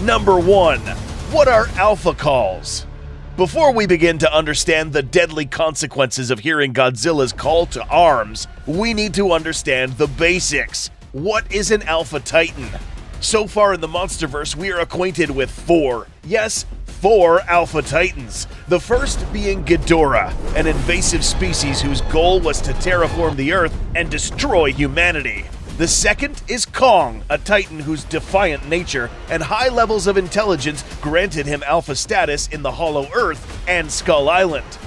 Number 1. What are alpha calls? Before we begin to understand the deadly consequences of hearing Godzilla's call to arms, we need to understand the basics. What is an Alpha Titan? So far in the Monsterverse, we are acquainted with 4. Yes, 4 Alpha Titans. The first being Ghidorah, an invasive species whose goal was to terraform the Earth and destroy humanity. The second is Kong, a Titan whose defiant nature and high levels of intelligence granted him Alpha status in the Hollow Earth and Skull Island.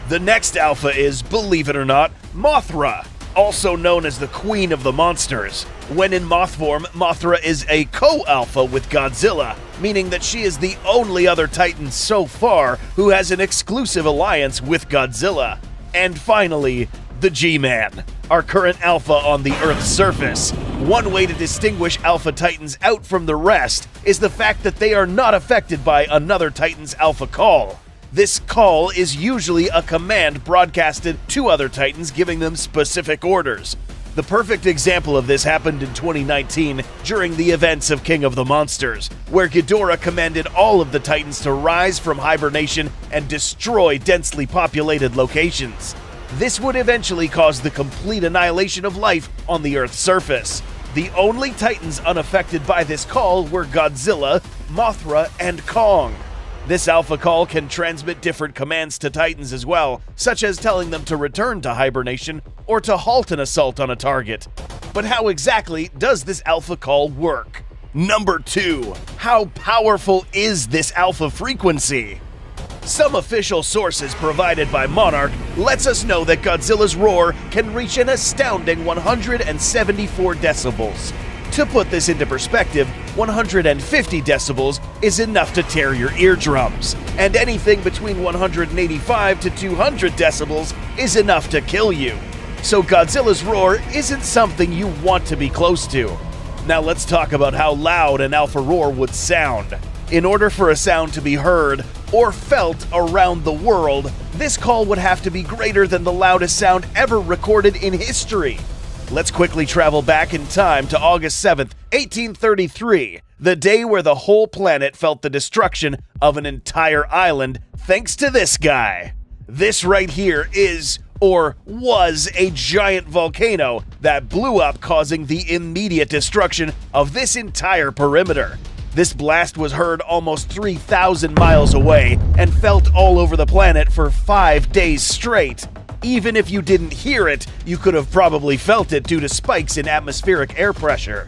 The next Alpha is, believe it or not, Mothra, also known as the Queen of the Monsters. When in moth form, Mothra is a co-alpha with Godzilla, meaning that she is the only other Titan so far who has an exclusive alliance with Godzilla. And finally, the G-Man, our current Alpha on the Earth's surface. One way to distinguish Alpha Titans out from the rest is the fact that they are not affected by another Titan's Alpha call. This call is usually a command broadcasted to other Titans, giving them specific orders. The perfect example of this happened in 2019 during the events of King of the Monsters, where Ghidorah commanded all of the Titans to rise from hibernation and destroy densely populated locations. This would eventually cause the complete annihilation of life on the Earth's surface. The only Titans unaffected by this call were Godzilla, Mothra, and Kong. This Alpha call can transmit different commands to Titans as well, such as telling them to return to hibernation or to halt an assault on a target. But how exactly does this Alpha call work? Number 2. How powerful is this Alpha frequency? Some official sources provided by Monarch lets us know that Godzilla's roar can reach an astounding 174 decibels. To put this into perspective, 150 decibels is enough to tear your eardrums, and anything between 185 to 200 decibels is enough to kill you. So Godzilla's roar isn't something you want to be close to. Now let's talk about how loud an Alpha roar would sound. In order for a sound to be heard or felt around the world, this call would have to be greater than the loudest sound ever recorded in history. Let's quickly travel back in time to August 7th, 1833, the day where the whole planet felt the destruction of an entire island thanks to this guy. This right here is, or was, a giant volcano that blew up, causing the immediate destruction of this entire perimeter. This blast was heard almost 3,000 miles away and felt all over the planet for 5 days straight. Even if you didn't hear it, you could have probably felt it due to spikes in atmospheric air pressure.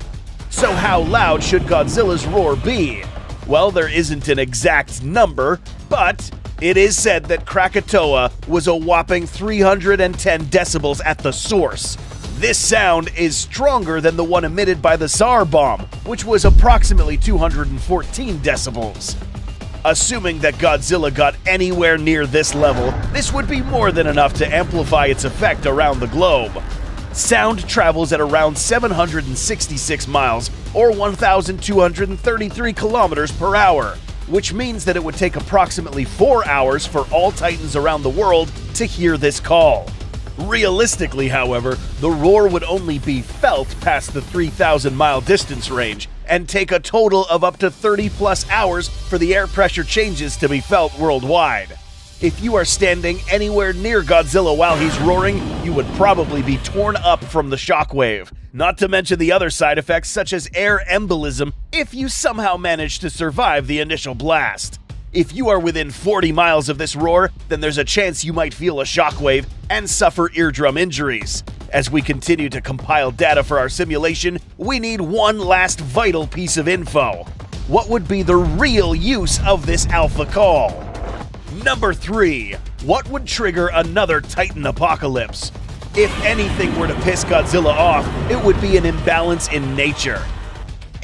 So how loud should Godzilla's roar be? Well, there isn't an exact number, but it is said that Krakatoa was a whopping 310 decibels at the source. This sound is stronger than the one emitted by the Tsar bomb, which was approximately 214 decibels. Assuming that Godzilla got anywhere near this level, this would be more than enough to amplify its effect around the globe. Sound travels at around 766 miles, or 1,233 kilometers per hour, which means that it would take approximately 4 hours for all Titans around the world to hear this call. Realistically, however, the roar would only be felt past the 3,000-mile distance range and take a total of up to 30-plus hours for the air pressure changes to be felt worldwide. If you are standing anywhere near Godzilla while he's roaring, you would probably be torn up from the shockwave, not to mention the other side effects such as air embolism if you somehow manage to survive the initial blast. If you are within 40 miles of this roar, then there's a chance you might feel a shockwave and suffer eardrum injuries. As we continue to compile data for our simulation, we need one last vital piece of info. What would be the real use of this Alpha call? Number 3. What would trigger another Titan apocalypse? If anything were to piss Godzilla off, it would be an imbalance in nature.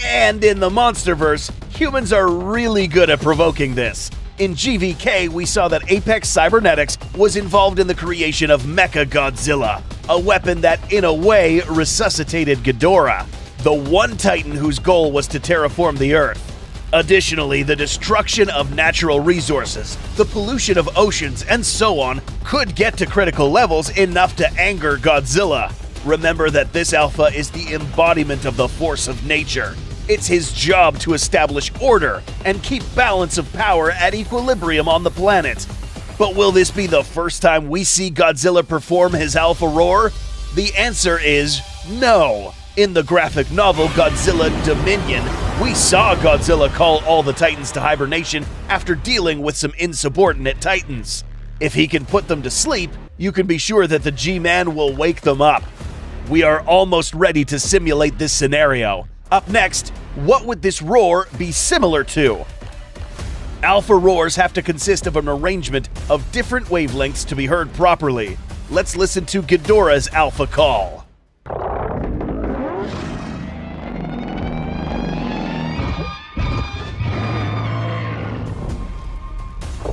And in the Monsterverse, humans are really good at provoking this. In GVK, we saw that Apex Cybernetics was involved in the creation of Mecha Godzilla, a weapon that, in a way, resuscitated Ghidorah, the one Titan whose goal was to terraform the Earth. Additionally, the destruction of natural resources, the pollution of oceans, and so on could get to critical levels enough to anger Godzilla. Remember that this Alpha is the embodiment of the force of nature. It's his job to establish order and keep balance of power at equilibrium on the planet. But will this be the first time we see Godzilla perform his Alpha Roar? The answer is no. In the graphic novel Godzilla Dominion, we saw Godzilla call all the Titans to hibernation after dealing with some insubordinate Titans. If he can put them to sleep, you can be sure that the G-Man will wake them up. We are almost ready to simulate this scenario. Up next, what would this roar be similar to? Alpha roars have to consist of an arrangement of different wavelengths to be heard properly. Let's listen to Ghidorah's Alpha Call.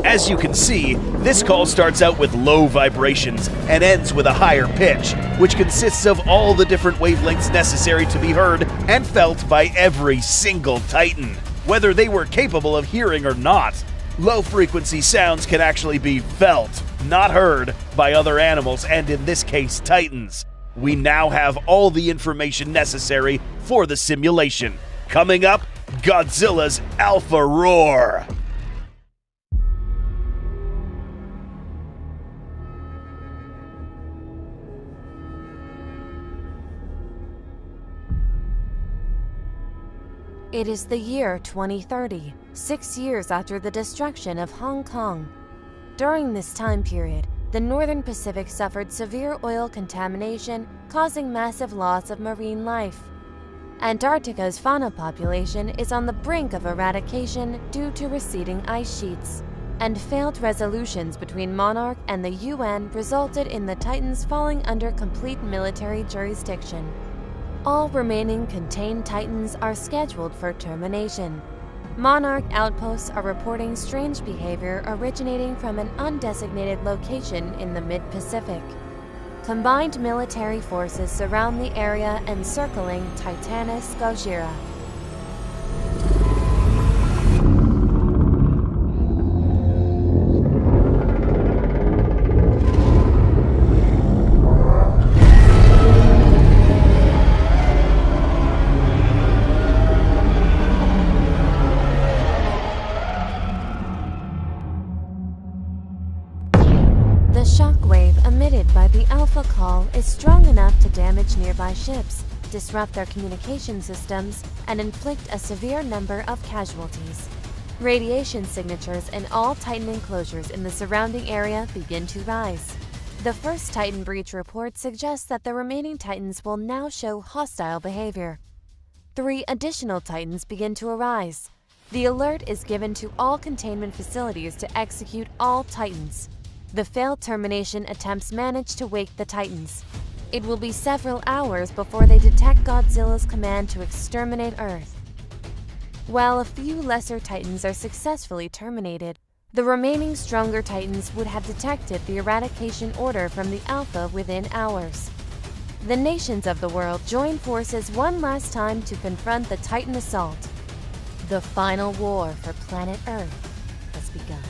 As you can see, this call starts out with low vibrations and ends with a higher pitch, which consists of all the different wavelengths necessary to be heard and felt by every single Titan, whether they were capable of hearing or not. Low-frequency sounds can actually be felt, not heard, by other animals, and in this case, Titans. We now have all the information necessary for the simulation. Coming up, Godzilla's Alpha Roar. It is the year 2030, 6 years after the destruction of Hong Kong. During this time period, the Northern Pacific suffered severe oil contamination, causing massive loss of marine life. Antarctica's fauna population is on the brink of eradication due to receding ice sheets, and failed resolutions between Monarch and the UN resulted in the Titans falling under complete military jurisdiction. All remaining contained Titans are scheduled for termination. Monarch outposts are reporting strange behavior originating from an undesignated location in the mid-Pacific. Combined military forces surround the area encircling Titanus Gojira. The shockwave emitted by the Alpha Call is strong enough to damage nearby ships, disrupt their communication systems, and inflict a severe number of casualties. Radiation signatures in all Titan enclosures in the surrounding area begin to rise. The first Titan breach report suggests that the remaining Titans will now show hostile behavior. 3 additional Titans begin to arise. The alert is given to all containment facilities to execute all Titans. The failed termination attempts manage to wake the Titans. It will be several hours before they detect Godzilla's command to exterminate Earth. While a few lesser Titans are successfully terminated, the remaining stronger Titans would have detected the eradication order from the Alpha within hours. The nations of the world join forces one last time to confront the Titan assault. The final war for planet Earth has begun.